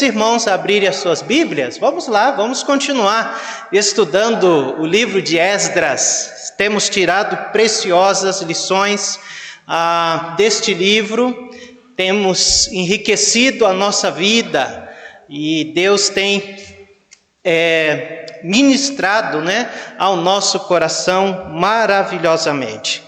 Irmãos, a abrirem as suas Bíblias, vamos lá, vamos continuar estudando o livro de Esdras. Temos tirado preciosas lições deste livro, temos enriquecido a nossa vida e Deus tem ministrado, ao nosso coração maravilhosamente.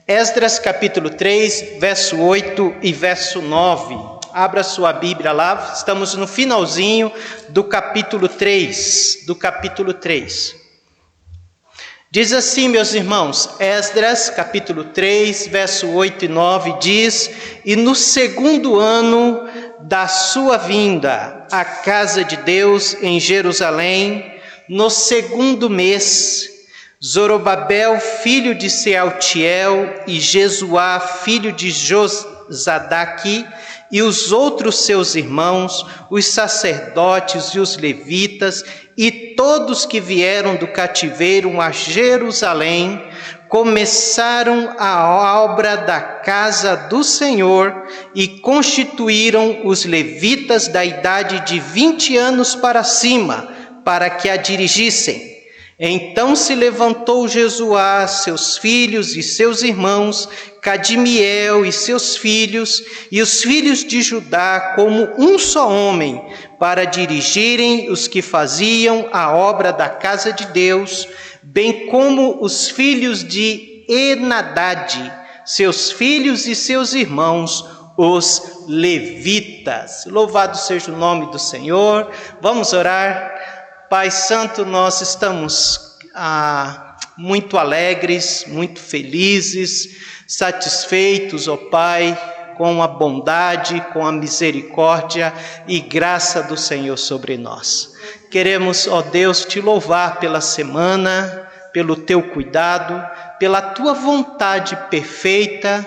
Esdras capítulo 3, verso 8 e verso 9. Abra sua Bíblia lá, estamos no finalzinho do capítulo 3. Diz assim, meus irmãos, Esdras, capítulo 3, verso 8 e 9, diz: E no segundo ano da sua vinda à casa de Deus em Jerusalém, no segundo mês, Zorobabel, filho de Sealtiel, e Jesuá, filho de Josadaque, e os outros seus irmãos, os sacerdotes e os levitas, e todos que vieram do cativeiro a Jerusalém, começaram a obra da casa do Senhor e constituíram os levitas da idade de 20 anos para cima, para que a dirigissem. Então se levantou Jesuá, seus filhos e seus irmãos, Cadmiel e seus filhos, e os filhos de Judá como um só homem, para dirigirem os que faziam a obra da casa de Deus, bem como os filhos de Enadade, seus filhos e seus irmãos, os levitas. Louvado seja o nome do Senhor. Vamos orar. Pai Santo, nós estamos muito alegres, muito felizes, satisfeitos, ó Pai, com a bondade, com a misericórdia e graça do Senhor sobre nós. Queremos, ó Deus, te louvar pela semana, pelo teu cuidado, pela tua vontade perfeita,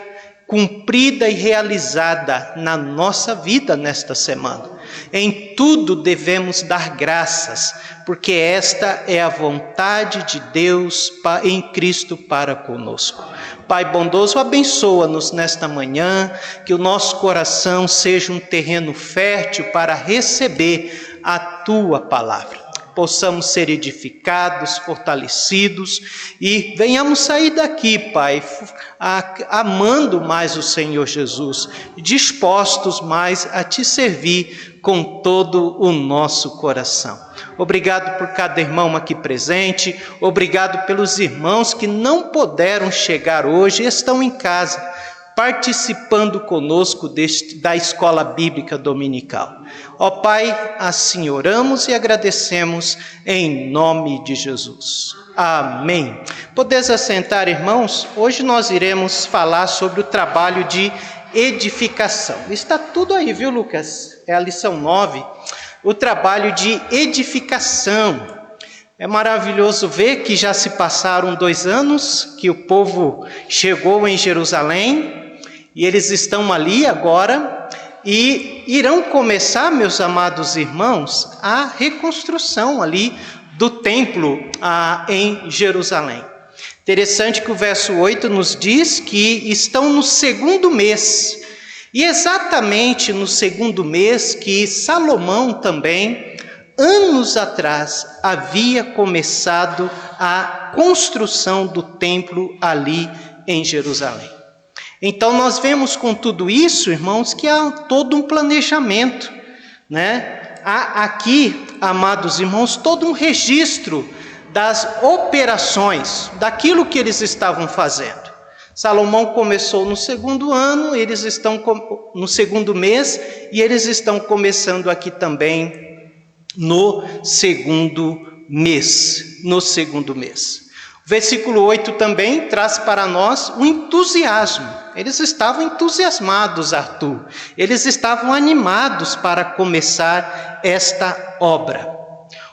cumprida e realizada na nossa vida nesta semana. Em tudo devemos dar graças, porque esta é a vontade de Deus em Cristo para conosco. Pai bondoso, abençoa-nos nesta manhã, que o nosso coração seja um terreno fértil para receber a tua palavra. Possamos ser edificados, fortalecidos e venhamos sair daqui, Pai, amando mais o Senhor Jesus, dispostos mais a te servir com todo o nosso coração. Obrigado por cada irmão aqui presente, obrigado pelos irmãos que não puderam chegar hoje e estão em casa, participando conosco da escola bíblica dominical. Ó Pai, assim oramos e agradecemos em nome de Jesus. Amém. Podeis assentar, irmãos? Hoje nós iremos falar sobre o trabalho de edificação. Está tudo aí, viu, Lucas? É a lição 9. O trabalho de edificação. É maravilhoso ver que já se passaram 2 anos que o povo chegou em Jerusalém e eles estão ali agora e irão começar, meus amados irmãos, a reconstrução ali do templo em Jerusalém. Interessante que o verso 8 nos diz que estão no segundo mês. E exatamente no segundo mês que Salomão também, anos atrás, havia começado a construção do templo ali em Jerusalém. Então nós vemos com tudo isso, irmãos, que há todo um planejamento, Há aqui, amados irmãos, todo um registro das operações, daquilo que eles estavam fazendo. Salomão começou no segundo ano, eles estão no segundo mês, e eles estão começando aqui também no segundo mês. O versículo 8 também traz para nós o entusiasmo. Eles estavam entusiasmados, Arthur. Eles estavam animados para começar esta obra.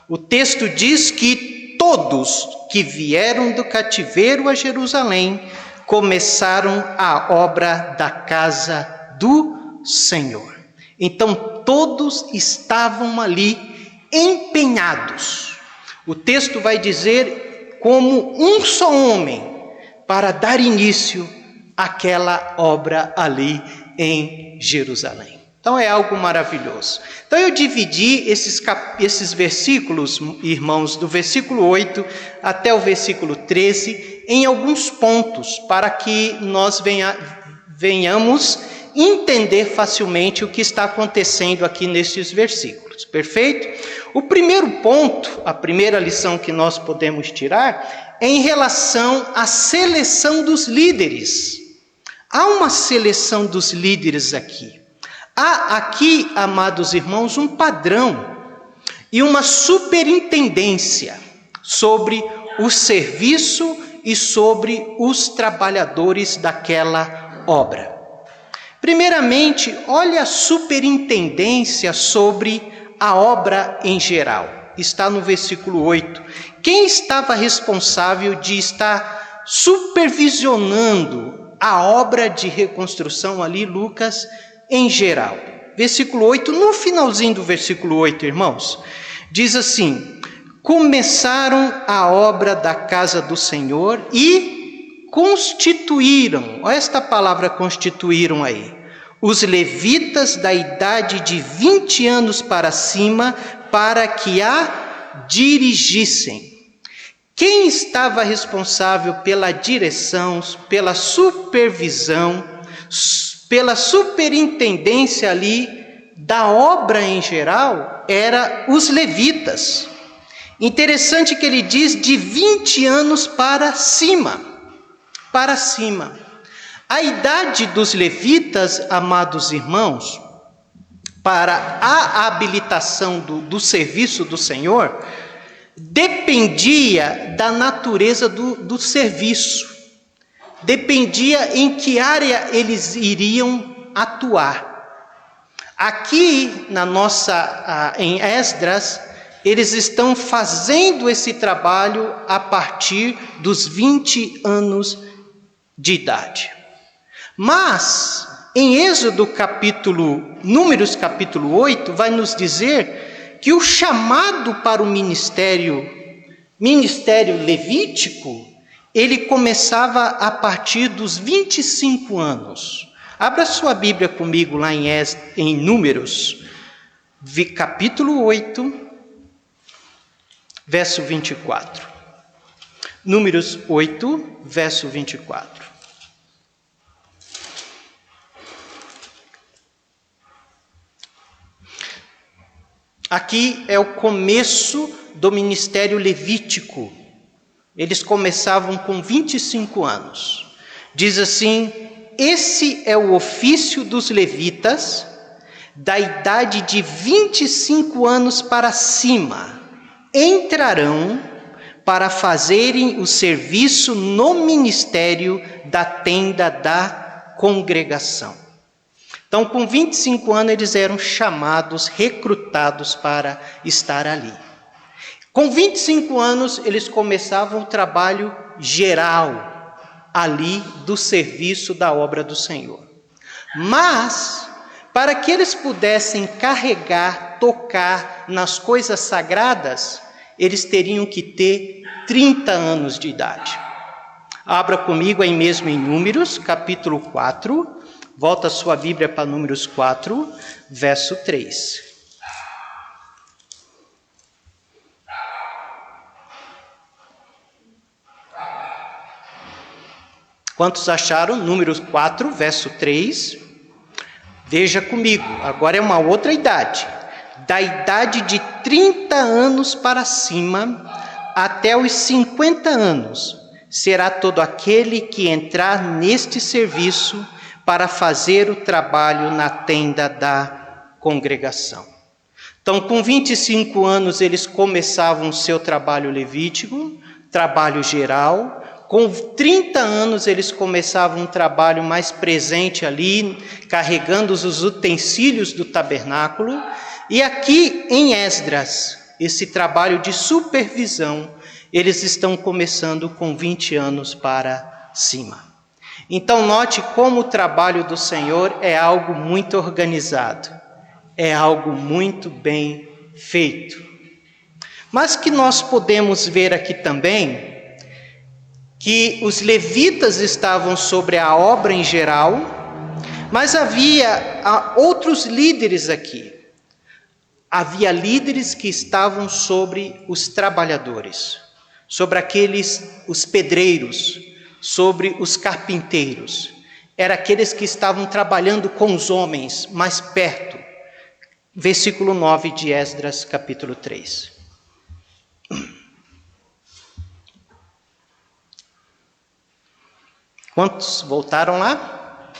O texto diz que todos que vieram do cativeiro a Jerusalém começaram a obra da casa do Senhor. Então todos estavam ali empenhados. O texto vai dizer como um só homem para dar início àquela obra ali em Jerusalém. Então é algo maravilhoso. Então eu dividi esses versículos, irmãos, do versículo 8 até o versículo 13, em alguns pontos, para que nós venhamos entender facilmente o que está acontecendo aqui nestes versículos. Perfeito? O primeiro ponto, a primeira lição que nós podemos tirar, é em relação à seleção dos líderes. Há uma seleção dos líderes aqui. Há aqui, amados irmãos, um padrão e uma superintendência sobre o serviço e sobre os trabalhadores daquela obra. Primeiramente, olha a superintendência sobre a obra em geral. Está no versículo 8. Quem estava responsável de estar supervisionando a obra de reconstrução ali, Lucas, em geral? Versículo 8, no finalzinho do versículo 8, irmãos, diz assim: começaram a obra da casa do Senhor e constituíram, olha esta palavra constituíram aí, os levitas da idade de 20 anos para cima, para que a dirigissem. Quem estava responsável pela direção, pela supervisão, pela superintendência ali da obra em geral, era os levitas. Interessante que ele diz de 20 anos para cima. Para cima. A idade dos levitas, amados irmãos, para a habilitação do serviço do Senhor, dependia da natureza do serviço. Dependia em que área eles iriam atuar. Aqui em Esdras, eles estão fazendo esse trabalho a partir dos 20 anos de idade. Mas, em Números capítulo 8, vai nos dizer que o chamado para o ministério levítico, ele começava a partir dos 25 anos. Abra sua Bíblia comigo lá em Números, capítulo 8, verso 24. Números 8, verso 24. Aqui é o começo do ministério levítico. Eles começavam com 25 anos. Diz assim: esse é o ofício dos levitas, da idade de 25 anos para cima. Entrarão para fazerem o serviço no ministério da tenda da congregação. Então, com 25 anos, eles eram chamados, recrutados para estar ali. Com 25 anos, eles começavam o trabalho geral ali do serviço da obra do Senhor. Mas, para que eles pudessem carregar, tocar nas coisas sagradas, eles teriam que ter 30 anos de idade. Abra comigo aí mesmo em Números, capítulo 4. Volta a sua Bíblia para Números 4, verso 3. Quantos acharam? Números 4, verso 3. Veja comigo, agora é uma outra idade. Da idade de 30 anos para cima, até os 50 anos, será todo aquele que entrar neste serviço para fazer o trabalho na tenda da congregação. Então, com 25 anos, eles começavam o seu trabalho levítico, trabalho geral. Com 30 anos, eles começavam um trabalho mais presente ali, carregando os utensílios do tabernáculo. E aqui em Esdras, esse trabalho de supervisão, eles estão começando com 20 anos para cima. Então, note como o trabalho do Senhor é algo muito organizado, é algo muito bem feito. Mas que nós podemos ver aqui também, que os levitas estavam sobre a obra em geral, Mas havia outros líderes aqui. Havia líderes que estavam sobre os trabalhadores, sobre os pedreiros, sobre os carpinteiros. Eram aqueles que estavam trabalhando com os homens mais perto. Versículo 9 de Esdras, capítulo 3. Quantos voltaram lá?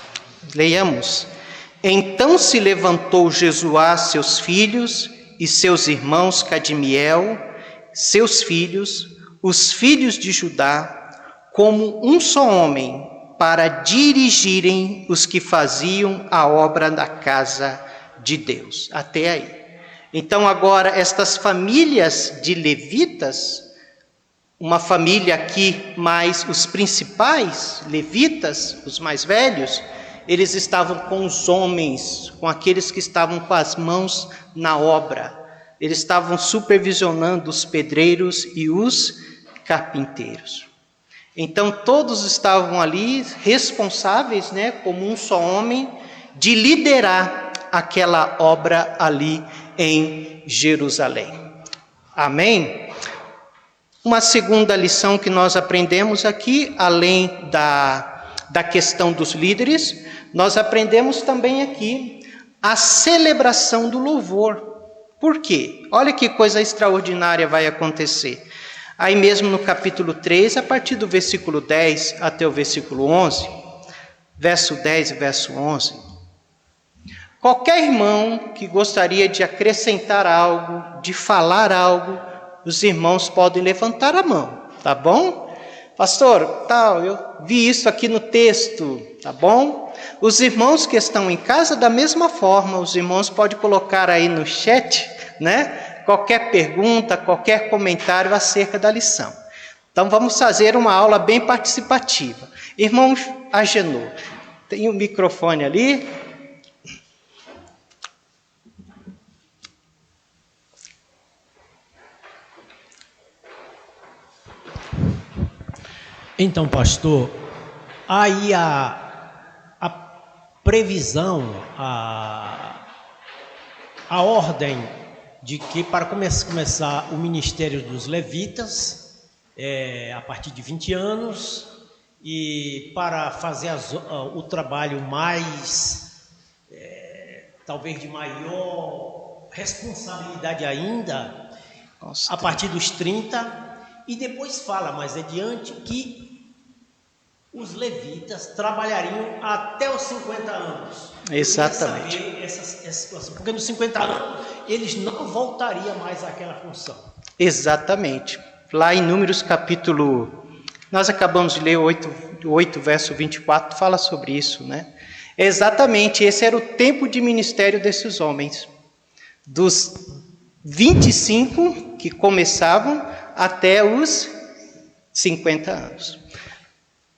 Leiamos. Então se levantou Jesuá, seus filhos, e seus irmãos Cadmiel, seus filhos, os filhos de Judá, como um só homem, para dirigirem os que faziam a obra da casa de Deus. Até aí. Então agora estas famílias de levitas, uma família aqui mais os principais levitas, os mais velhos, eles estavam com os homens, com aqueles que estavam com as mãos na obra. Eles estavam supervisionando os pedreiros e os carpinteiros. Então todos estavam ali responsáveis, como um só homem, de liderar aquela obra ali em Jerusalém. Amém? Uma segunda lição que nós aprendemos aqui, além da questão dos líderes, nós aprendemos também aqui a celebração do louvor. Por quê? Olha que coisa extraordinária vai acontecer. Aí mesmo no capítulo 3, a partir do versículo 10 até o versículo 11, verso 10 e verso 11, qualquer irmão que gostaria de acrescentar algo, de falar algo, os irmãos podem levantar a mão, tá bom? Pastor, eu vi isso aqui no texto, tá bom? Os irmãos que estão em casa, da mesma forma, os irmãos podem colocar aí no chat, qualquer pergunta, qualquer comentário acerca da lição. Então vamos fazer uma aula bem participativa. Irmão Agenor, tem um microfone ali. Então, pastor, aí a previsão, a ordem de que para começar o ministério dos levitas, a partir de 20 anos, e para fazer o trabalho mais, talvez de maior responsabilidade ainda, a partir dos 30, e depois fala mais adiante que os levitas trabalhariam até os 50 anos. Exatamente. Eu queria saber essa situação, porque nos 50 anos eles não voltariam mais àquela função. Exatamente. Lá em Números capítulo, nós acabamos de ler 8 verso 24, fala sobre isso, Exatamente, esse era o tempo de ministério desses homens. Dos 25 que começavam até os 50 anos.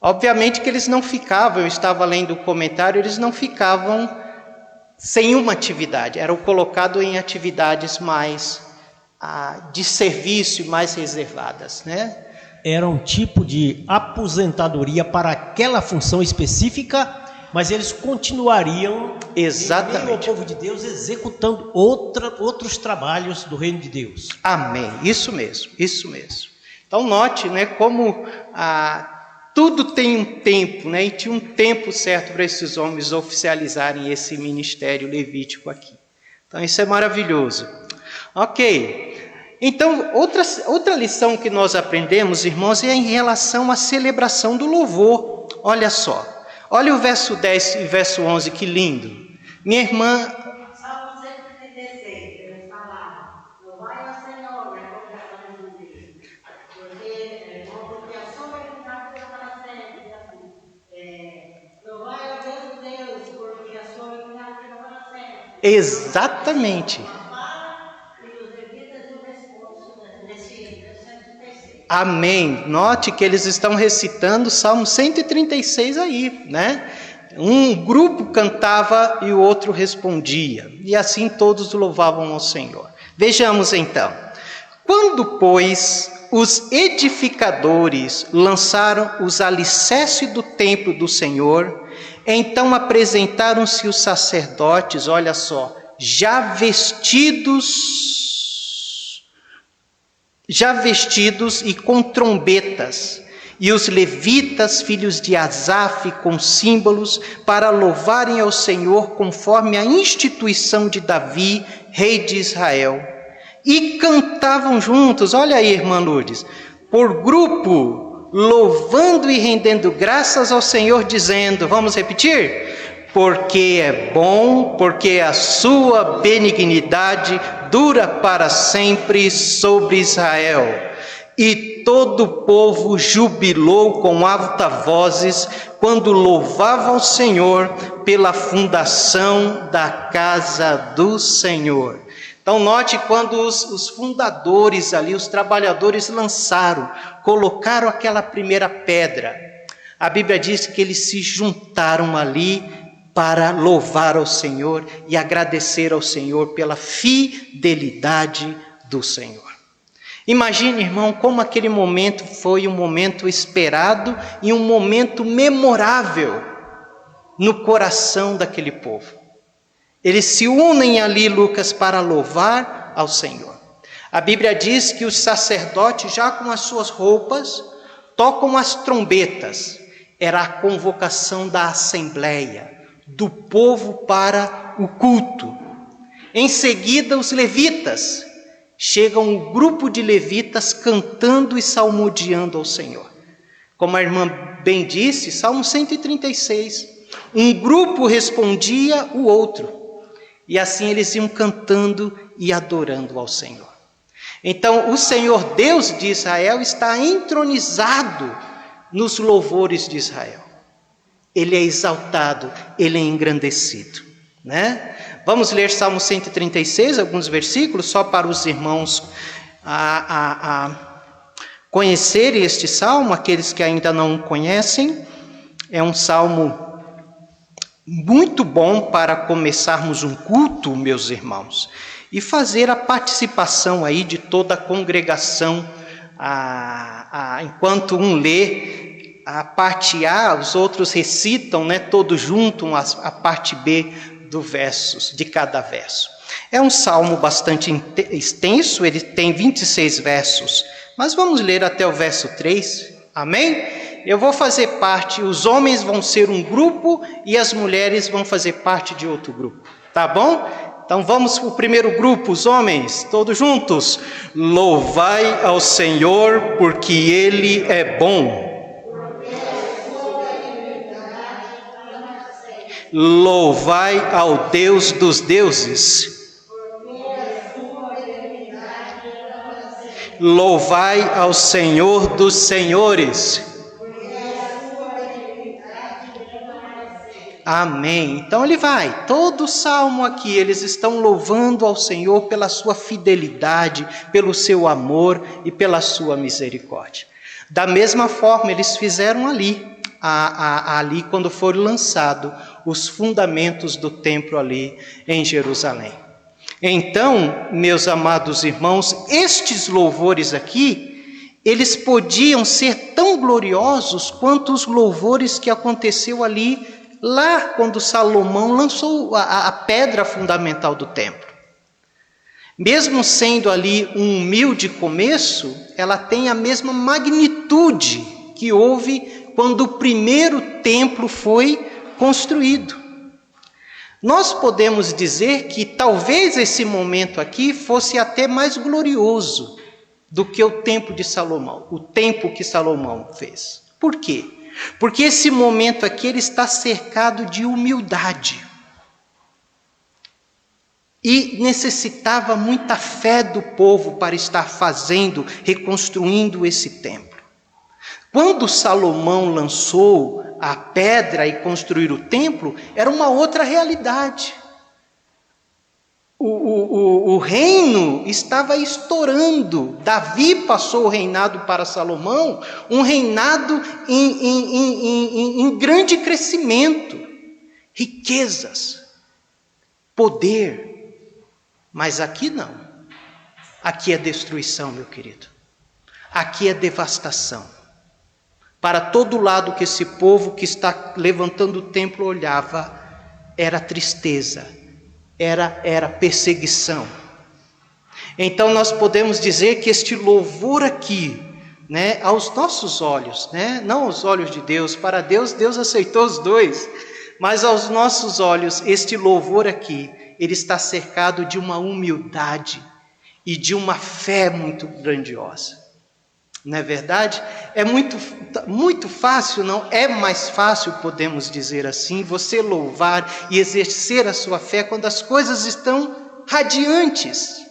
Obviamente que eles não ficavam, eu estava lendo o comentário, eles não ficavam sem uma atividade, eram colocados em atividades mais de serviço, mais reservadas, Era um tipo de aposentadoria para aquela função específica, mas eles continuariam, exatamente, em meio ao povo de Deus, executando outros trabalhos do reino de Deus. Amém, isso mesmo. Então note, como tudo tem um tempo, e tinha um tempo certo para esses homens oficializarem esse ministério levítico aqui. Então isso é maravilhoso. Ok, então outra lição que nós aprendemos, irmãos, é em relação à celebração do louvor. Olha só, olha o verso 10 e verso 11, que lindo. Minha irmã... Salmo 136, eles falaram, louvai ao Senhor, porque a sua benignidade dura para sempre. Louvai ao Deus, porque a sua benignidade dura para sempre. Exatamente. Amém. Note que eles estão recitando o Salmo 136 aí, Um grupo cantava e o outro respondia. E assim todos louvavam ao Senhor. Vejamos então. Quando, pois, os edificadores lançaram os alicerces do templo do Senhor, Então apresentaram-se os sacerdotes, olha só, já vestidos e com trombetas, e os levitas, filhos de Asaf, com símbolos, para louvarem ao Senhor conforme a instituição de Davi, rei de Israel. E cantavam juntos, olha aí, irmã Lourdes, por grupo, louvando e rendendo graças ao Senhor, dizendo, vamos repetir? Porque é bom, porque a sua benignidade dura para sempre sobre Israel. E todo o povo jubilou com altas vozes quando louvava ao Senhor pela fundação da casa do Senhor. Então note quando os fundadores ali, os trabalhadores colocaram aquela primeira pedra. A Bíblia diz que eles se juntaram ali para louvar ao Senhor e agradecer ao Senhor pela fidelidade do Senhor. Imagine, irmão, como aquele momento foi um momento esperado e um momento memorável no coração daquele povo. Eles se unem ali, Lucas, para louvar ao Senhor. A Bíblia diz que os sacerdotes, já com as suas roupas, tocam as trombetas. Era a convocação da assembleia, do povo para o culto. Em seguida, os levitas. Chega um grupo de levitas cantando e salmodiando ao Senhor. Como a irmã bem disse, Salmo 136. Um grupo respondia o outro. E assim eles iam cantando e adorando ao Senhor. Então, o Senhor Deus de Israel está entronizado nos louvores de Israel. Ele é exaltado, ele é engrandecido, né? Vamos ler Salmo 136, alguns versículos, só para os irmãos conhecerem este salmo, aqueles que ainda não conhecem. É um salmo muito bom para começarmos um culto, meus irmãos, e fazer a participação aí de toda a congregação, enquanto um lê a parte A, os outros recitam, né, todos juntos a parte B de cada verso. É um salmo bastante extenso, ele tem 26 versos, mas vamos ler até o verso 3, amém? Eu vou fazer parte, os homens vão ser um grupo e as mulheres vão fazer parte de outro grupo, tá bom? Então vamos para o primeiro grupo, os homens, todos juntos. Louvai ao Senhor, porque Ele é bom. Louvai ao Deus dos deuses. Louvai ao Senhor dos senhores. Amém. Então ele vai, todo o salmo aqui, eles estão louvando ao Senhor pela sua fidelidade, pelo seu amor e pela sua misericórdia. Da mesma forma, eles fizeram ali quando foram lançados os fundamentos do templo ali em Jerusalém. Então, meus amados irmãos, estes louvores aqui, eles podiam ser tão gloriosos quanto os louvores que aconteceu ali, lá quando Salomão lançou a pedra fundamental do templo. Mesmo sendo ali um humilde começo, ela tem a mesma magnitude que houve quando o primeiro templo foi construído. Nós podemos dizer que talvez esse momento aqui fosse até mais glorioso do que o templo de Salomão, o templo que Salomão fez. Por quê? Porque esse momento aqui ele está cercado de humildade. E necessitava muita fé do povo para estar reconstruindo esse templo. Quando Salomão lançou a pedra e construir o templo, era uma outra realidade. O reino estava estourando. Davi passou o reinado para Salomão, um reinado em grande crescimento, riquezas, poder. Mas aqui não. Aqui é destruição, meu querido. Aqui é devastação. Para todo lado que esse povo que está levantando o templo olhava, era tristeza, era perseguição. Então nós podemos dizer que este louvor aqui, né, aos nossos olhos, né, não aos olhos de Deus, para Deus, Deus aceitou os dois, mas aos nossos olhos, este louvor aqui, ele está cercado de uma humildade e de uma fé muito grandiosa. Não é verdade? É muito fácil, não é mais fácil, podemos dizer assim, você louvar e exercer a sua fé quando as coisas estão radiantes.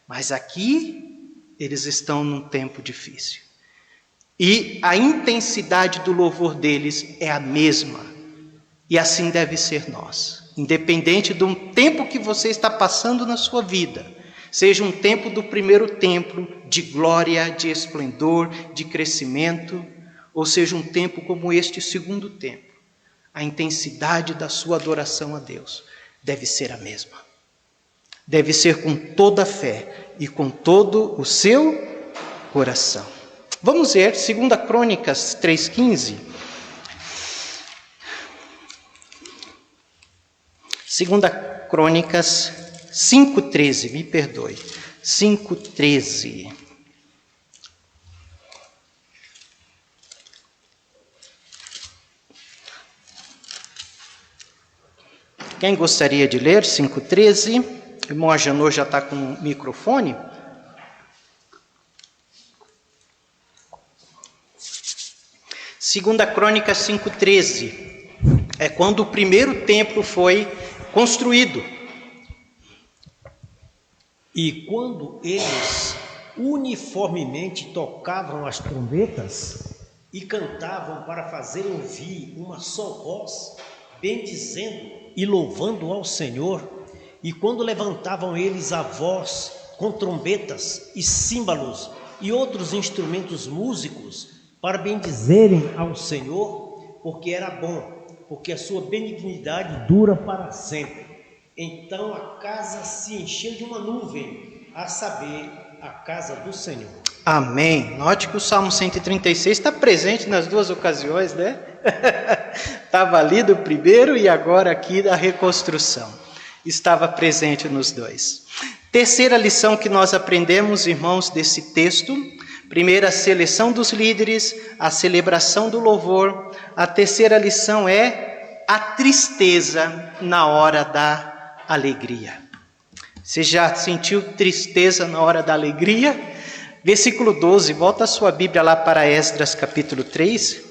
Mas aqui, eles estão num tempo difícil. E a intensidade do louvor deles é a mesma. E assim deve ser nós. Independente do tempo que você está passando na sua vida, seja um tempo do primeiro templo, de glória, de esplendor, de crescimento, ou seja um tempo como este segundo templo, a intensidade da sua adoração a Deus deve ser a mesma. Deve ser com toda a fé e com todo o seu coração. Vamos ver 2 Crônicas 3,15. 2 Crônicas 5,13, me perdoe. 5,13. Quem gostaria de ler 5,13? O irmão Agenor já está com o microfone. Segunda Crônica 5,13. É quando o primeiro templo foi construído. E quando eles uniformemente tocavam as trombetas e cantavam para fazer ouvir uma só voz, bendizendo e louvando ao Senhor, e quando levantavam eles a voz com trombetas e símbolos e outros instrumentos músicos para bendizerem ao Senhor, porque era bom, porque a sua benignidade dura para sempre. Então a casa se encheu de uma nuvem, a saber, a casa do Senhor. Amém. Note que o Salmo 136 está presente nas duas ocasiões, né? Estava ali do primeiro e agora aqui da reconstrução. Estava presente nos dois. Terceira lição que nós aprendemos, irmãos, desse texto. Primeira, a seleção dos líderes, a celebração do louvor. A terceira lição é a tristeza na hora da alegria. Você já sentiu tristeza na hora da alegria? Versículo 12, volta a sua Bíblia lá para Esdras capítulo 3.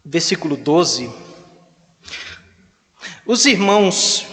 Versículo 12. Os irmãos,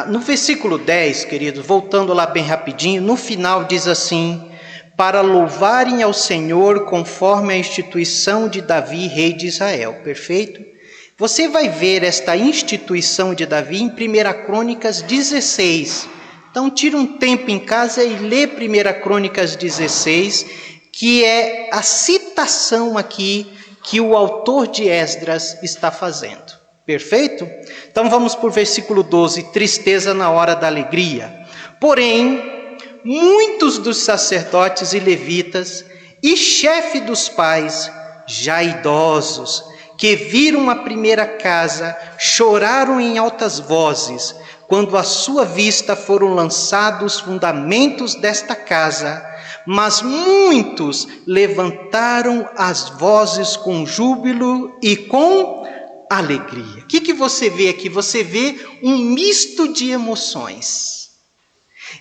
no versículo 10, queridos, voltando lá bem rapidinho, no final diz assim: para louvarem ao Senhor conforme a instituição de Davi, rei de Israel. Perfeito? Você vai ver esta instituição de Davi em 1 Crônicas 16. Então tira um tempo em casa e lê 1 Crônicas 16, que é a citação aqui que o autor de Esdras está fazendo. Perfeito? Então vamos para o versículo 12, tristeza na hora da alegria. Porém, muitos dos sacerdotes e levitas e chefe dos pais, já idosos, que viram a primeira casa, choraram em altas vozes, quando à sua vista foram lançados os fundamentos desta casa, mas muitos levantaram as vozes com júbilo e com alegria. O que você vê aqui? Você vê um misto de emoções.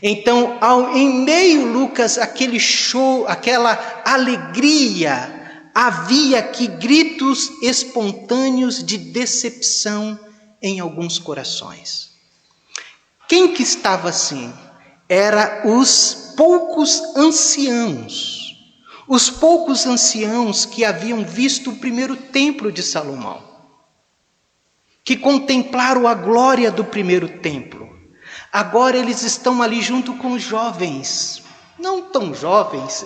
Então, em meio, Lucas, aquele show, aquela alegria, havia aqui gritos espontâneos de decepção em alguns corações. Quem que estava assim? Eram os poucos anciãos. Os poucos anciãos que haviam visto o primeiro templo de Salomão, que contemplaram a glória do primeiro templo. Agora eles estão ali junto com os jovens, não tão jovens,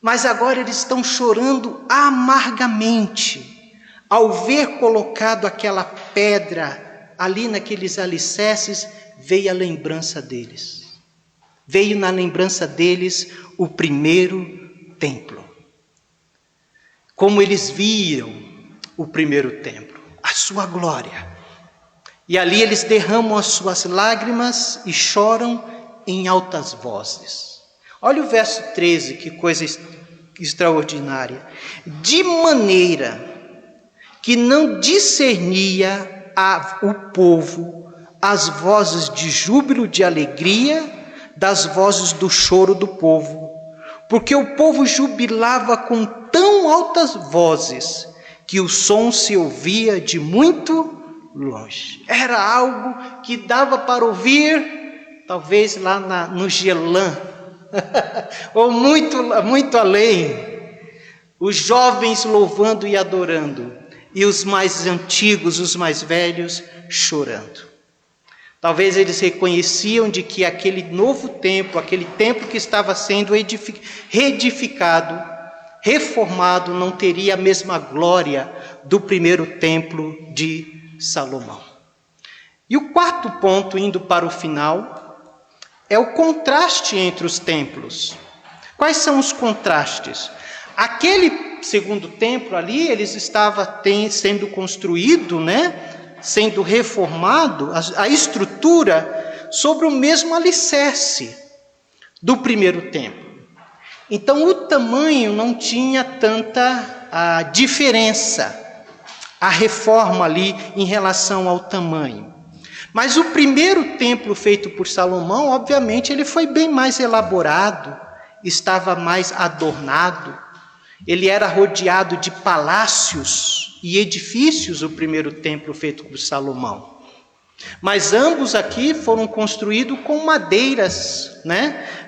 mas agora eles estão chorando amargamente, ao ver colocado aquela pedra ali naqueles alicerces, veio a lembrança deles. Veio na lembrança deles o primeiro templo. Como eles viam o primeiro templo, a sua glória. E ali eles derramam as suas lágrimas e choram em altas vozes. Olha o verso 13, que coisa extraordinária. De maneira que não discernia o povo as vozes de júbilo, de alegria, das vozes do choro do povo, porque o povo jubilava com tão altas vozes que o som se ouvia de muito longe. Era algo que dava para ouvir, talvez lá no Gelã, ou muito além, os jovens louvando e adorando, e os mais antigos, os mais velhos, chorando. Talvez eles reconheciam de que aquele novo templo, aquele templo que estava sendo reedificado, reformado, não teria a mesma glória do primeiro templo de Salomão. E o quarto ponto, indo para o final, é o contraste entre os templos. Quais são os contrastes? Aquele segundo templo ali, ele estava sendo construído, sendo reformado, a estrutura, sobre o mesmo alicerce do primeiro templo. Então o tamanho não tinha tanta diferença, a reforma ali em relação ao tamanho. Mas o primeiro templo feito por Salomão, obviamente, ele foi bem mais elaborado, estava mais adornado, ele era rodeado de palácios e edifícios, o primeiro templo feito por Salomão. Mas ambos aqui foram construídos com madeiras,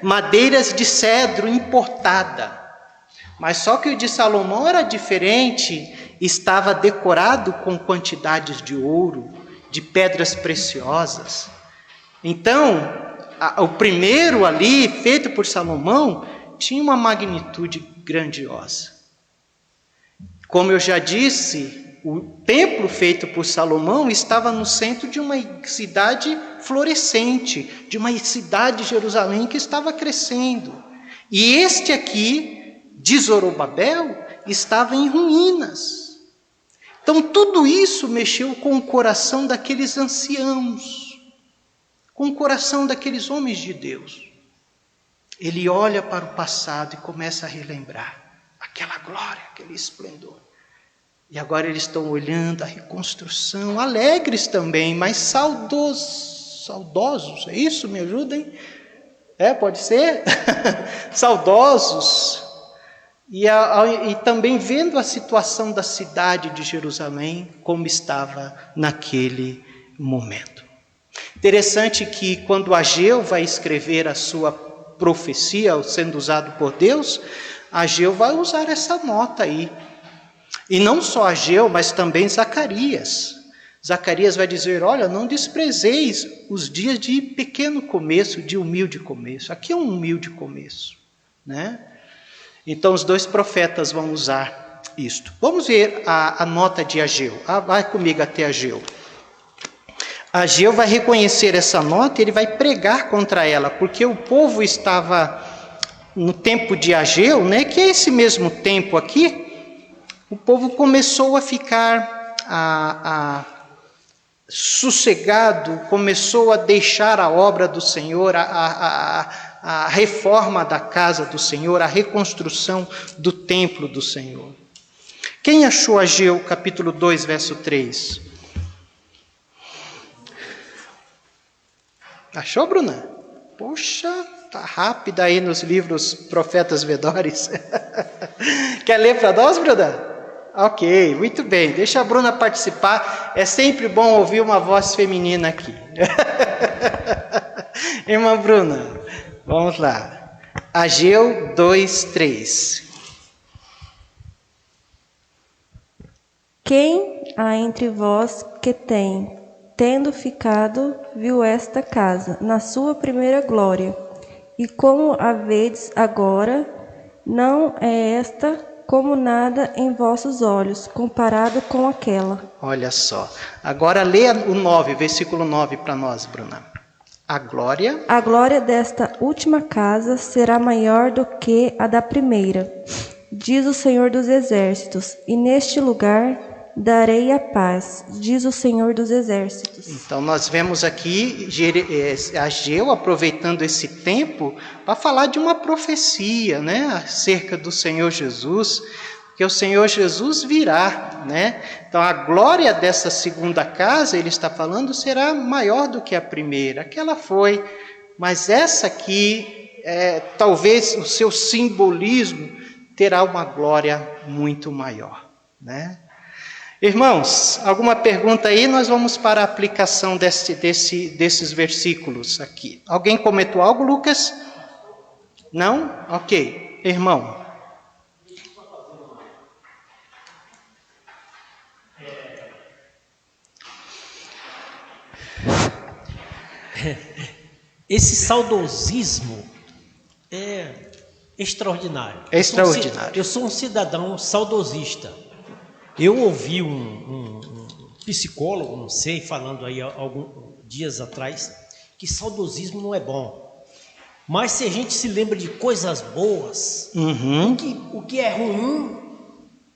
madeiras de cedro importada. Mas só que o de Salomão era diferente, estava decorado com quantidades de ouro, de pedras preciosas. Então, o primeiro ali, feito por Salomão, tinha uma magnitude grandiosa. Como eu já disse, o templo feito por Salomão estava no centro de uma cidade florescente, de uma cidade de Jerusalém que estava crescendo. E este aqui, de Zorobabel, estava em ruínas. Então tudo isso mexeu com o coração daqueles anciãos, com o coração daqueles homens de Deus. Ele olha para o passado e começa a relembrar aquela glória, aquele esplendor. E agora eles estão olhando a reconstrução, alegres também, mas saudosos, é isso? Me ajudem? Pode ser? Saudosos. E também vendo a situação da cidade de Jerusalém, como estava naquele momento. Interessante que quando Ageu vai escrever a sua profecia, sendo usado por Deus, Ageu vai usar essa nota aí. E não só Ageu, mas também Zacarias. Zacarias vai dizer, olha, não desprezeis os dias de pequeno começo, de humilde começo. Aqui é um humilde começo, Então os dois profetas vão usar isto. Vamos ver a nota de Ageu. Vai comigo até Ageu. Ageu vai reconhecer essa nota e ele vai pregar contra ela, porque o povo estava no tempo de Ageu, que é esse mesmo tempo aqui. O povo começou a ficar sossegado, começou a deixar a obra do Senhor, a reforma da casa do Senhor, a reconstrução do templo do Senhor. Quem achou Ageu, capítulo 2, verso 3? Achou, Bruna? Poxa, tá rápida aí nos livros profetas vedores. Quer ler para nós, Bruna? Ok, muito bem. Deixa a Bruna participar. É sempre bom ouvir uma voz feminina aqui. Irmã Bruna, vamos lá. Ageu 2, 3. Quem há entre vós que tem, tendo ficado, viu esta casa na sua primeira glória? E como a vedes agora, não é esta como nada em vossos olhos, comparado com aquela. Olha só. Agora leia o 9, versículo 9 para nós, Bruna. A glória desta última casa será maior do que a da primeira, diz o Senhor dos Exércitos, e neste lugar darei a paz, diz o Senhor dos Exércitos. Então nós vemos aqui Ageu aproveitando esse tempo para falar de uma profecia, né, acerca do Senhor Jesus, que o Senhor Jesus virá, né? Então a glória dessa segunda casa, ele está falando, será maior do que a primeira. Aquela foi, mas essa aqui, talvez o seu simbolismo terá uma glória muito maior, né? Irmãos, alguma pergunta aí? Nós vamos para a aplicação desses versículos aqui. Alguém comentou algo, Lucas? Não? Ok. Irmão. Esse saudosismo é extraordinário. É extraordinário. Eu sou um cidadão saudosista. Eu ouvi um psicólogo, não sei, falando aí alguns dias atrás, que saudosismo não é bom. Mas se a gente se lembra de coisas boas, o que é ruim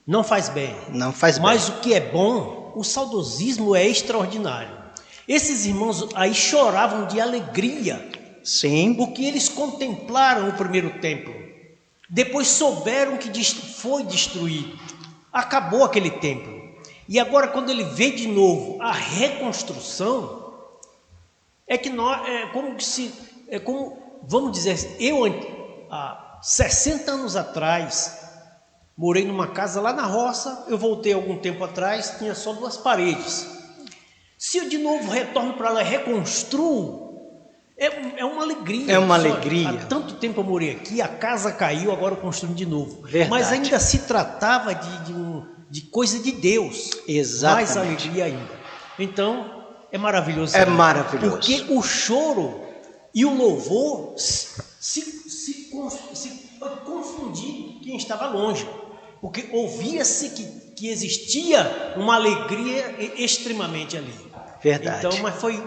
não faz bem. Não faz bem. Mas o que é bom, o saudosismo é extraordinário. Esses irmãos aí choravam de alegria. Sim. Porque eles contemplaram o primeiro templo. Depois souberam que foi destruído. Acabou aquele templo. E agora, quando ele vê de novo a reconstrução, vamos dizer, eu há 60 anos atrás morei numa casa lá na roça, eu voltei algum tempo atrás, tinha só 2 paredes. Se eu de novo retorno para lá e reconstruo, é uma alegria. É uma alegria. Há tanto tempo eu morei aqui, a casa caiu, agora eu construo de novo. Verdade. Mas ainda se tratava de coisa de Deus. Exatamente. Mais alegria ainda. Então, é maravilhoso. É maravilhoso. Porque o choro e o louvor se confundir quem estava longe. Porque ouvia-se que existia uma alegria extremamente ali. Verdade. Então, mas foi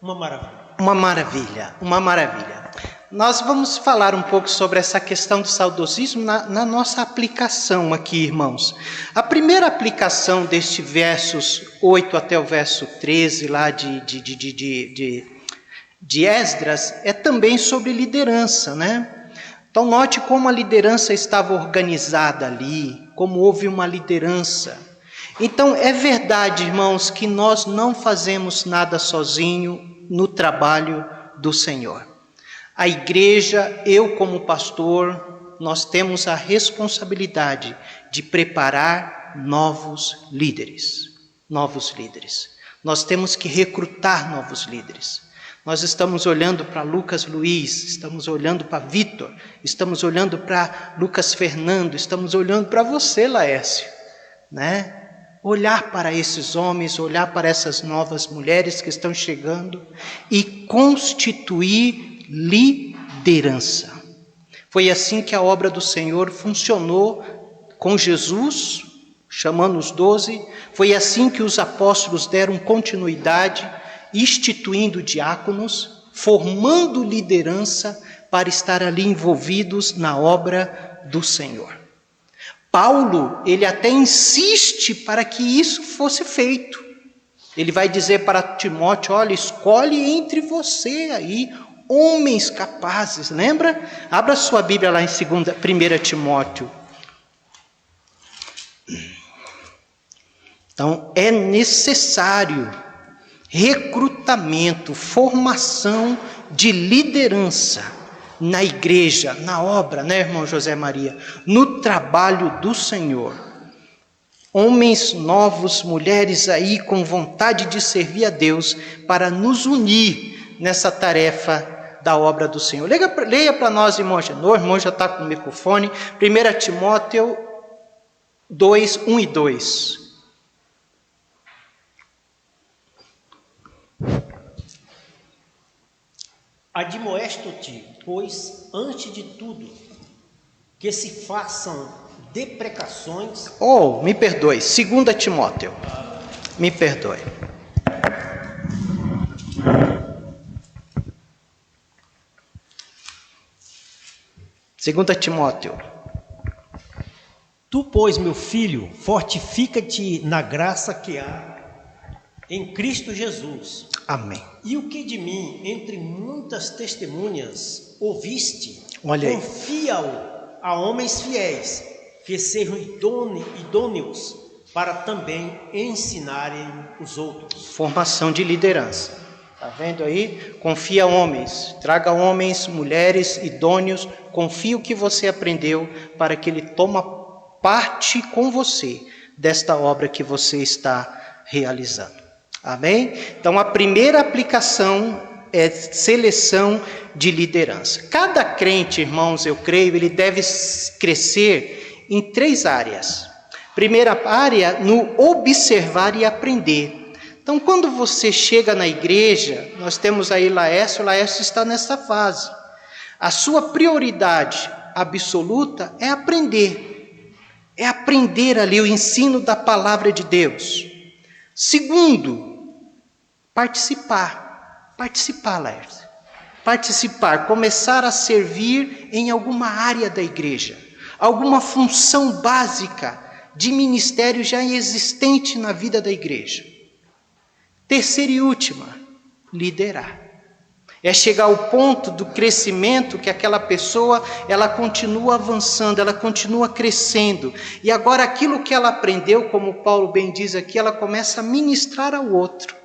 uma maravilha. Uma maravilha, uma maravilha. Nós vamos falar um pouco sobre essa questão do saudosismo na nossa aplicação aqui, irmãos. A primeira aplicação deste versos 8 até o verso 13 lá de Esdras é também sobre liderança, né? Então note como a liderança estava organizada ali, como houve uma liderança. Então é verdade, irmãos, que nós não fazemos nada sozinho no trabalho do Senhor. A igreja, eu como pastor, nós temos a responsabilidade de preparar novos líderes. Novos líderes. Nós temos que recrutar novos líderes. Nós estamos olhando para Lucas Luiz, estamos olhando para Vitor, estamos olhando para Lucas Fernando, estamos olhando para você, Laércio, né? Olhar para esses homens, olhar para essas novas mulheres que estão chegando e constituir liderança. Foi assim que a obra do Senhor funcionou com Jesus, chamando os 12. Foi assim que os apóstolos deram continuidade, instituindo diáconos, formando liderança para estar ali envolvidos na obra do Senhor. Paulo, ele até insiste para que isso fosse feito. Ele vai dizer para Timóteo, olha, escolhe entre você aí homens capazes, lembra? Abra sua Bíblia lá em 1 Timóteo. Então, é necessário recrutamento, formação de liderança na igreja, na obra, né, irmão José Maria? No trabalho do Senhor. Homens novos, mulheres aí com vontade de servir a Deus para nos unir nessa tarefa da obra do Senhor. Leia para nós, irmão Genor, o irmão já está com o microfone, 1 Timóteo 2, 1 e 2. Admoesto-te, pois, antes de tudo, que se façam deprecações. Oh, me perdoe, 2 Timóteo, me perdoe. 2 Timóteo. Tu, pois, meu filho, fortifica-te na graça que há em Cristo Jesus. Amém. E o que de mim, entre muitas testemunhas, ouviste, Olha aí. confia-o a homens fiéis, que sejam idôneos para também ensinarem os outros. Formação de liderança. Está vendo aí? Confia homens, traga homens, mulheres, idôneos, confia o que você aprendeu para que ele tome parte com você desta obra que você está realizando. Amém? Então a primeira aplicação é seleção de liderança. Cada crente, irmãos, eu creio, ele deve crescer em 3 áreas. Primeira área, no observar e aprender. Então, quando você chega na igreja, nós temos aí Laércio está nessa fase. A sua prioridade absoluta é aprender. É aprender ali o ensino da palavra de Deus. Segundo, participar. Participar, Laércio. Participar, começar a servir em alguma área da igreja. Alguma função básica de ministério já existente na vida da igreja. Terceira e última, liderar. É chegar ao ponto do crescimento que aquela pessoa, ela continua avançando, ela continua crescendo. E agora aquilo que ela aprendeu, como Paulo bem diz aqui, ela começa a ministrar ao outro.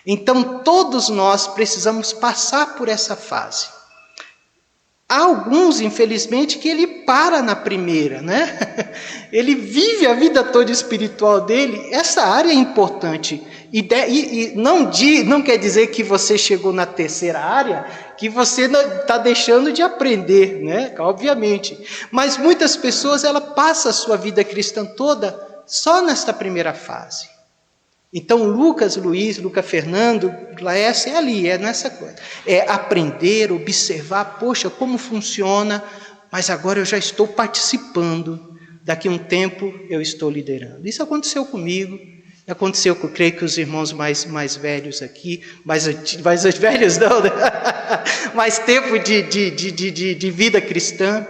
Então todos nós precisamos passar por essa fase. Há alguns, infelizmente, que ele para na primeira, né? Ele vive a vida toda espiritual dele. Essa área é importante. E não quer dizer que você chegou na terceira área, que você está deixando de aprender, né? Obviamente. Mas muitas pessoas, ela passa a sua vida cristã toda só nesta primeira fase. Então, Lucas Fernando, Laércio é ali, é nessa coisa. É aprender, observar, poxa, como funciona, mas agora eu já estou participando. Daqui a um tempo eu estou liderando. Isso aconteceu comigo. Aconteceu, eu creio que os irmãos mais velhos aqui, mais velhos não, né? Mais tempo de vida cristã,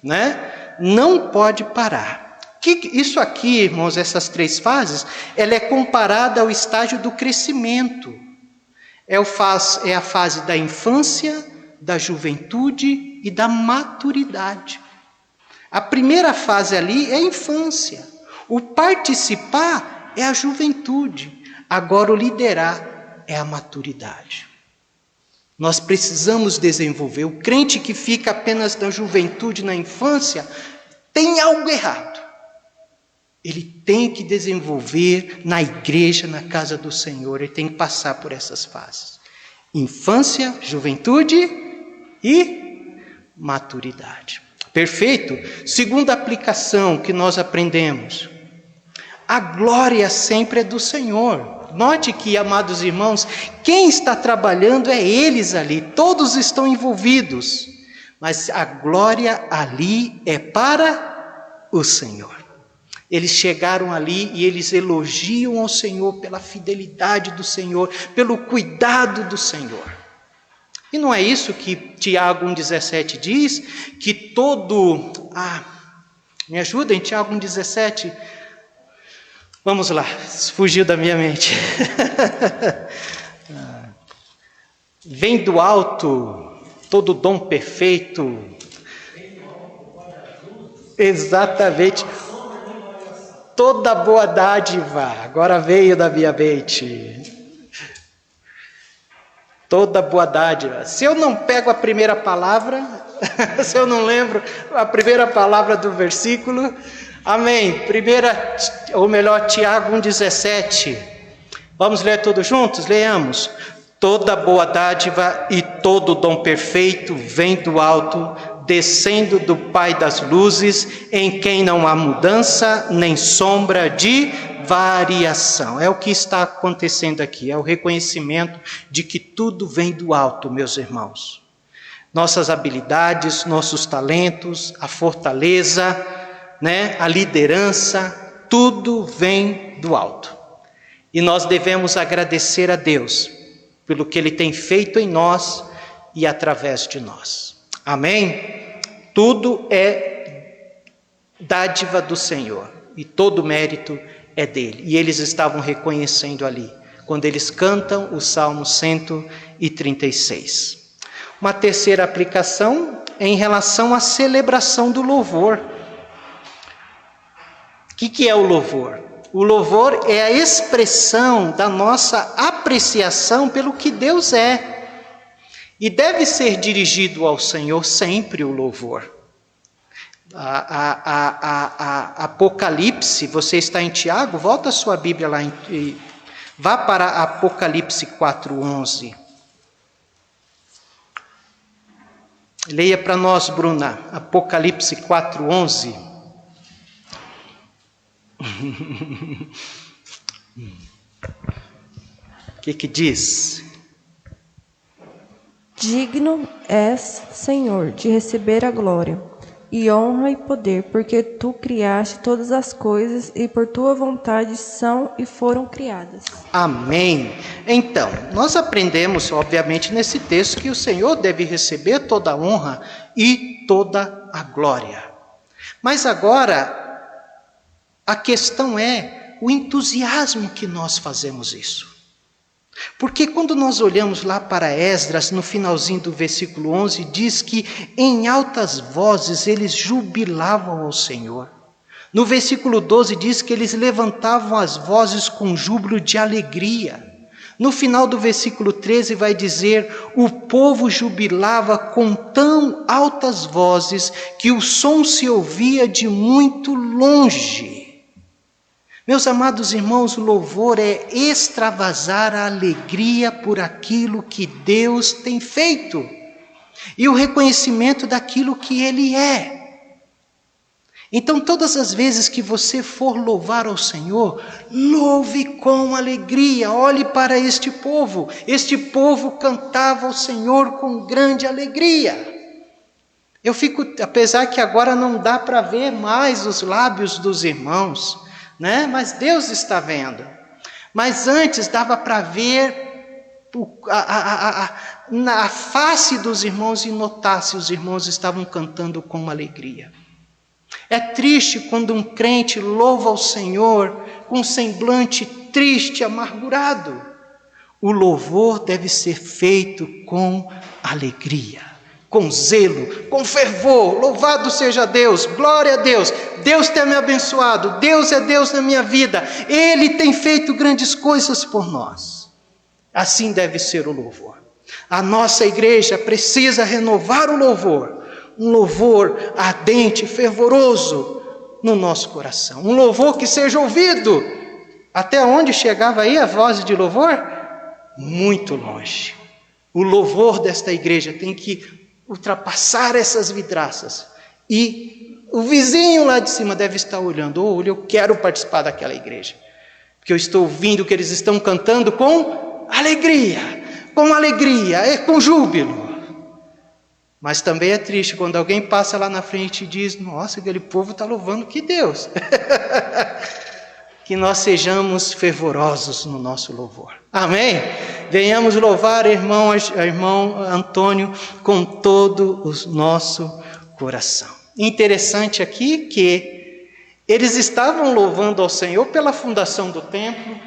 né? Não pode parar. Isso aqui, irmãos, essas 3 fases, ela é comparada ao estágio do crescimento. É a fase da infância, da juventude e da maturidade. A primeira fase ali é a infância. O participar é a juventude. Agora o liderar é a maturidade. Nós precisamos desenvolver. O crente que fica apenas na juventude, na infância, tem algo errado. Ele tem que desenvolver na igreja, na casa do Senhor. Ele tem que passar por essas fases. Infância, juventude e maturidade. Perfeito? Segunda aplicação que nós aprendemos. A glória sempre é do Senhor. Note que, amados irmãos, quem está trabalhando é eles ali. Todos estão envolvidos. Mas a glória ali é para o Senhor. Eles chegaram ali e eles elogiam ao Senhor pela fidelidade do Senhor, pelo cuidado do Senhor. E não é isso que Tiago 1,17 diz? Que todo... me ajuda em Tiago 1,17? Vamos lá, fugiu da minha mente. Vem do alto todo dom perfeito. Exatamente. Toda boa dádiva, agora veio da minha mente. Toda boa dádiva. Se eu não pego a primeira palavra, se eu não lembro a primeira palavra do versículo, amém. Tiago 1,17. Vamos ler todos juntos? Leamos. Toda boa dádiva e todo dom perfeito vem do alto, descendo do Pai das luzes, em quem não há mudança nem sombra de variação. É o que está acontecendo aqui, é o reconhecimento de que tudo vem do alto, meus irmãos. Nossas habilidades, nossos talentos, a fortaleza, né, a liderança, tudo vem do alto. E nós devemos agradecer a Deus pelo que Ele tem feito em nós e através de nós. Amém? Tudo é dádiva do Senhor e todo mérito é dele. E eles estavam reconhecendo ali, quando eles cantam o Salmo 136. Uma terceira aplicação é em relação à celebração do louvor. O que é o louvor? O louvor é a expressão da nossa apreciação pelo que Deus é. E deve ser dirigido ao Senhor sempre o louvor. Apocalipse, você está em Tiago? Volta a sua Bíblia lá, vá para Apocalipse 4:11. Leia para nós, Bruna, Apocalipse 4:11. O que diz? Digno és, Senhor, de receber a glória e honra e poder, porque tu criaste todas as coisas e por tua vontade são e foram criadas. Amém. Então, nós aprendemos, obviamente, nesse texto que o Senhor deve receber toda a honra e toda a glória. Mas agora, a questão é o entusiasmo que nós fazemos isso. Porque quando nós olhamos lá para Esdras, no finalzinho do versículo 11, diz que em altas vozes eles jubilavam ao Senhor. No versículo 12 diz que eles levantavam as vozes com júbilo de alegria. No final do versículo 13 vai dizer, o povo jubilava com tão altas vozes que o som se ouvia de muito longe. Meus amados irmãos, o louvor é extravasar a alegria por aquilo que Deus tem feito e o reconhecimento daquilo que Ele é. Então, todas as vezes que você for louvar ao Senhor, louve com alegria. Olhe para este povo. Este povo cantava ao Senhor com grande alegria. Eu fico, apesar que agora não dá para ver mais os lábios dos irmãos, né? Mas Deus está vendo. Mas antes dava para ver na face dos irmãos e notar se os irmãos estavam cantando com alegria. É triste quando um crente louva ao Senhor com um semblante triste, amargurado. O louvor deve ser feito com alegria, com zelo, com fervor. Louvado seja Deus, glória a Deus. Deus tem me abençoado, Deus é Deus na minha vida. Ele tem feito grandes coisas por nós. Assim deve ser o louvor. A nossa igreja precisa renovar o louvor. Um louvor ardente, fervoroso no nosso coração. Um louvor que seja ouvido. Até onde chegava aí a voz de louvor? Muito longe. O louvor desta igreja tem que ultrapassar essas vidraças. E o vizinho lá de cima deve estar olhando. Olha, eu quero participar daquela igreja. Porque eu estou ouvindo que eles estão cantando com alegria. Com alegria, com júbilo. Mas também é triste quando alguém passa lá na frente e diz, nossa, aquele povo está louvando que Deus. Que nós sejamos fervorosos no nosso louvor. Amém? Venhamos louvar irmão Antônio com todo o nosso coração. Interessante aqui que eles estavam louvando ao Senhor pela fundação do templo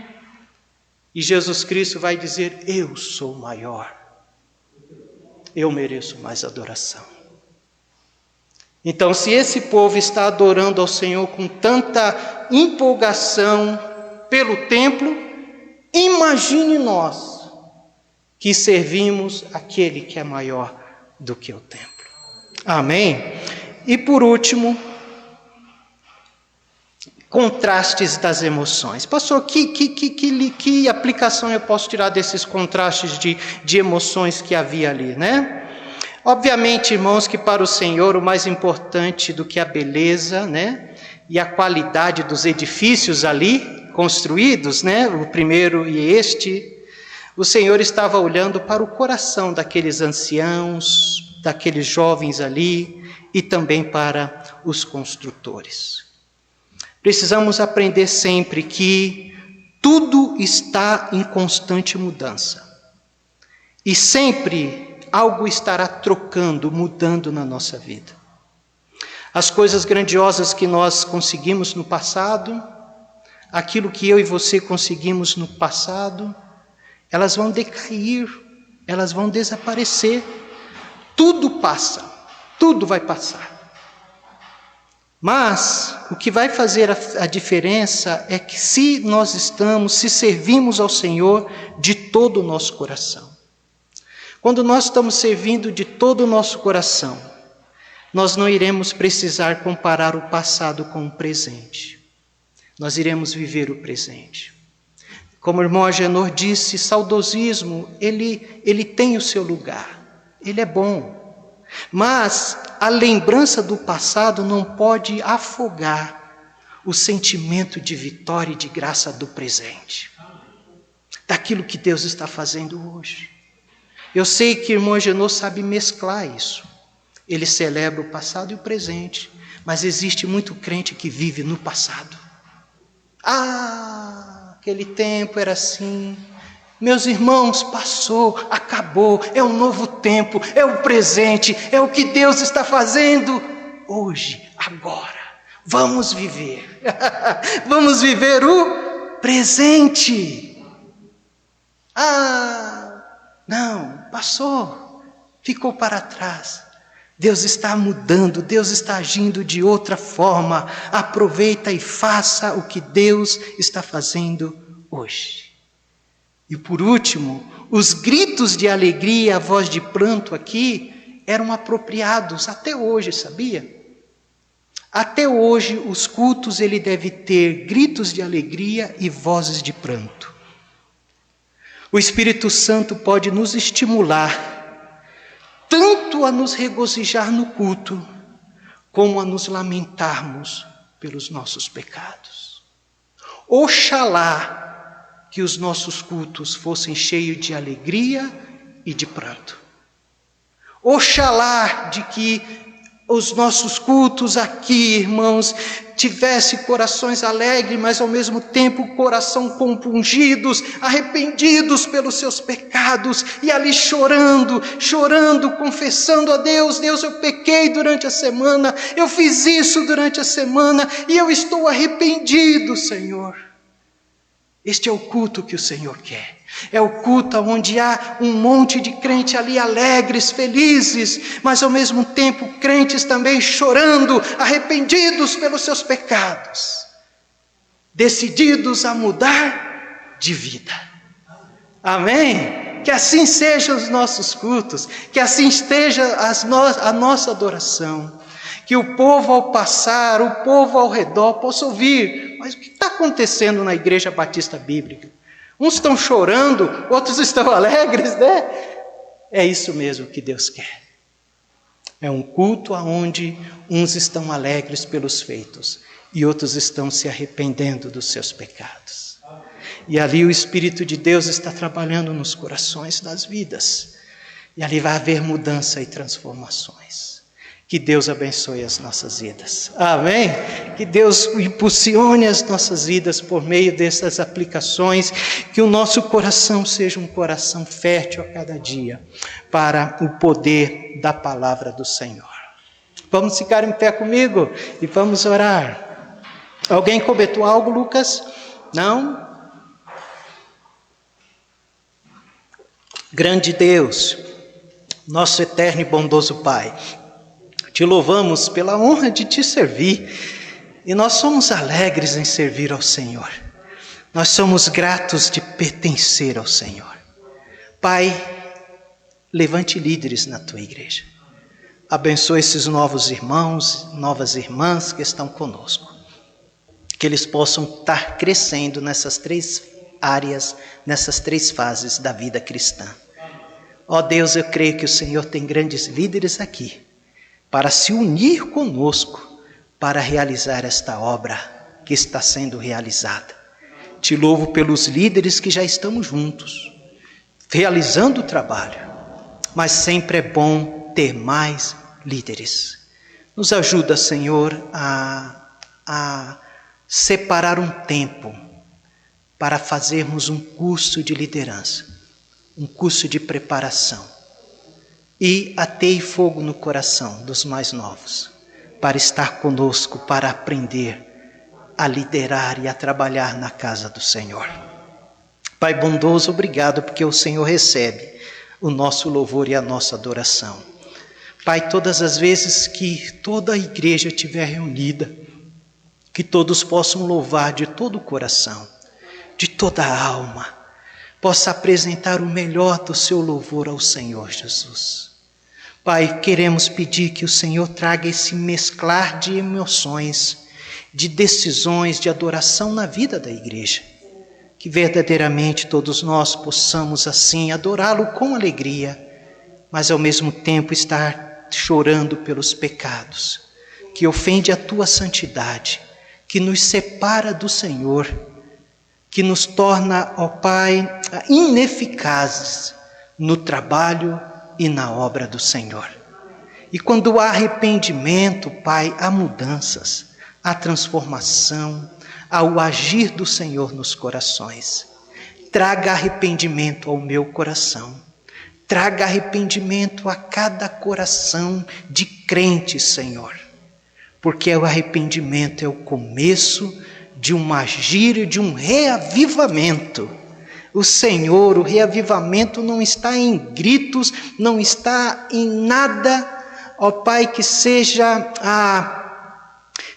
e Jesus Cristo vai dizer, eu sou maior. Eu mereço mais adoração. Então, se esse povo está adorando ao Senhor com tanta empolgação pelo templo, imagine nós que servimos aquele que é maior do que o templo. Amém? E por último, contrastes das emoções. Pastor, que aplicação eu posso tirar desses contrastes de emoções que havia ali, né? Obviamente, irmãos, que para o Senhor o mais importante do que a beleza, né? E a qualidade dos edifícios ali construídos, né? O primeiro e este, o Senhor estava olhando para o coração daqueles anciãos, daqueles jovens ali e também para os construtores. Precisamos aprender sempre que tudo está em constante mudança. E sempre algo estará trocando, mudando na nossa vida. As coisas grandiosas que nós conseguimos no passado, aquilo que eu e você conseguimos no passado, elas vão decair, elas vão desaparecer. Tudo passa, tudo vai passar. Mas o que vai fazer a diferença é que se servimos ao Senhor de todo o nosso coração. Quando nós estamos servindo de todo o nosso coração, nós não iremos precisar comparar o passado com o presente. Nós iremos viver o presente. Como o irmão Agenor disse, saudosismo, ele tem o seu lugar, ele é bom. Mas a lembrança do passado não pode afogar o sentimento de vitória e de graça do presente, daquilo que Deus está fazendo hoje. Eu sei que o irmão Agenor sabe mesclar isso. Ele celebra o passado e o presente, mas existe muito crente que vive no passado. Aquele tempo era assim. Meus irmãos, passou, acabou, é um novo tempo, é o presente, é o que Deus está fazendo hoje, agora. Vamos viver, vamos viver o presente. Não, passou, ficou para trás. Deus está mudando, Deus está agindo de outra forma. Aproveita e faça o que Deus está fazendo hoje. E por último, os gritos de alegria e a voz de pranto aqui eram apropriados até hoje, sabia? Até hoje os cultos ele deve ter gritos de alegria e vozes de pranto. O Espírito Santo pode nos estimular tanto a nos regozijar no culto, como a nos lamentarmos pelos nossos pecados. Oxalá que os nossos cultos fossem cheios de alegria e de pranto. Oxalá de que os nossos cultos aqui, irmãos, tivessem corações alegres, mas ao mesmo tempo coração compungidos, arrependidos pelos seus pecados, e ali chorando, confessando a Deus: Deus, eu pequei durante a semana, eu fiz isso durante a semana, e eu estou arrependido, Senhor. Este é o culto que o Senhor quer. É o culto onde há um monte de crentes ali alegres, felizes, mas ao mesmo tempo crentes também chorando, arrependidos pelos seus pecados, decididos a mudar de vida. Amém? Que assim sejam os nossos cultos, que assim esteja a nossa adoração. Que o povo ao passar, o povo ao redor possa ouvir: mas o que está acontecendo na Igreja Batista Bíblica? Uns estão chorando, outros estão alegres, né? É isso mesmo que Deus quer. É um culto onde uns estão alegres pelos feitos e outros estão se arrependendo dos seus pecados. E ali o Espírito de Deus está trabalhando nos corações das vidas. E ali vai haver mudança e transformações. Que Deus abençoe as nossas vidas. Amém? Que Deus impulsione as nossas vidas por meio dessas aplicações. Que o nosso coração seja um coração fértil a cada dia para o poder da palavra do Senhor. Vamos ficar em pé comigo e vamos orar. Alguém comentou algo, Lucas? Não? Grande Deus, nosso eterno e bondoso Pai, te louvamos pela honra de te servir, e nós somos alegres em servir ao Senhor. Nós somos gratos de pertencer ao Senhor. Pai, levante líderes na tua igreja. Abençoe esses novos irmãos, novas irmãs que estão conosco. Que eles possam estar crescendo nessas 3 áreas, nessas 3 fases da vida cristã. Ó Deus, eu creio que o Senhor tem grandes líderes aqui, para se unir conosco, para realizar esta obra que está sendo realizada. Te louvo pelos líderes que já estamos juntos, realizando o trabalho, mas sempre é bom ter mais líderes. Nos ajuda, Senhor, a separar um tempo para fazermos um curso de liderança, um curso de preparação, e atei fogo no coração dos mais novos, para estar conosco, para aprender a liderar e a trabalhar na casa do Senhor. Pai bondoso, obrigado, porque o Senhor recebe o nosso louvor e a nossa adoração. Pai, todas as vezes que toda a igreja estiver reunida, que todos possam louvar de todo o coração, de toda a alma, possa apresentar o melhor do seu louvor ao Senhor Jesus. Pai, queremos pedir que o Senhor traga esse mesclar de emoções, de decisões, de adoração na vida da igreja. Que verdadeiramente todos nós possamos assim adorá-lo com alegria, mas ao mesmo tempo estar chorando pelos pecados, que ofende a tua santidade, que nos separa do Senhor, que nos torna, ó Pai, ineficazes no trabalho e na obra do Senhor. E quando há arrependimento, Pai, há mudanças, há transformação, há o agir do Senhor nos corações. Traga arrependimento ao meu coração. Traga arrependimento a cada coração de crente, Senhor. Porque o arrependimento é o começo de um agir, de um reavivamento. O Senhor, o reavivamento não está em gritos, não está em nada, ó Pai, que seja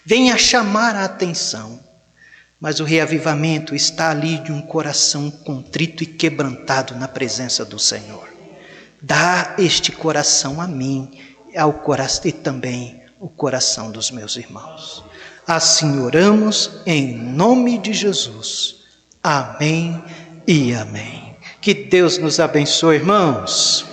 venha chamar a atenção. Mas o reavivamento está ali de um coração contrito e quebrantado na presença do Senhor. Dá este coração a mim, ao coração e também o coração dos meus irmãos. Assim oramos em nome de Jesus. Amém e amém. Que Deus nos abençoe, irmãos.